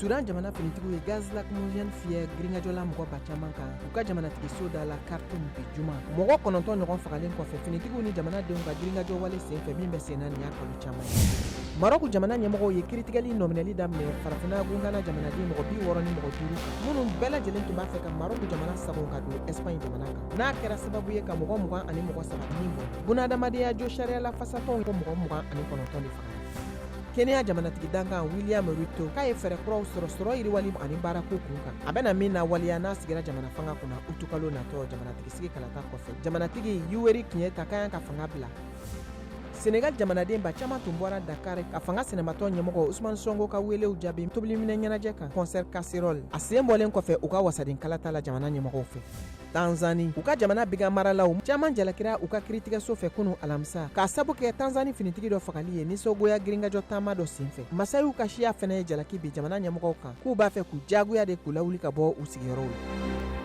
Sudan jamana finitigiw ye gaz lacrymogène fiyɛ giringajɔla mɔgɔ ba caman kan u ka jamanatigi so da la Khartoum bi juma. Mɔgɔ 9 ɲɔgɔn fagalen kɔfɛ finitigiw ni jamanadenw ka giringajɔ wale senfɛ min bɛ senna nin y'a kalo caman ye. Maroc jamana ɲɛmɔgɔw ye kiritigɛli nɔminɛli daminɛ farafinna gungana jamanaden mɔgɔ 60 ni mɔgɔ 5 kan minnu bɛɛ lajɛlen tun b'a fɛ ka Maroc jamana sago ka don Espagne jamana kan. N'a kɛra sababu ye ka mɔgɔ 20 ani mɔgɔ 7 ni bɔ. Bunahadamadenya jo sariya la fasatɔw ko mɔgɔ 29 de fagara. Kenya jamanatigi dankan William Ruto k'a ye fɛɛrɛ kuraw sɔrɔ yiriwali ani baarako kun kan. A bɛna min na waliya n'a sigira jamana fanga kunna utukalo natɔ jamanatigi sigi kalata kɔfɛ. Jamanatigi Yoweri Kenyatta ka kan ka fanga bila. Senegal jamanaden ba caman tun bɔra Dakar ka fanga sɛnɛmatɔ ɲɛmɔgɔ Ousmane Sonko ka welew jaabi tobiliminɛ ɲɛnajɛ kan concert casserole. A sen bɔlen kɔfɛ u ka wasaden kalata la jamana ɲɛmɔgɔw fɛ. Tanzanie u ka jamana biga maralaw caman jalakira u ka kiiritigɛso fɛ kunu alamisa k'a sabu kɛ Tanzanie finitigi dɔ fagali ye nisɔngoya giringajɔ taama dɔ senfɛ. Masayiw ka siya fɛnɛ ye jalaki bi jamana ɲɛmɔgɔw kan k'u b'a fɛ k'u jagoya de k'u lawuli ka bɔ u sigiyɔrɔw la.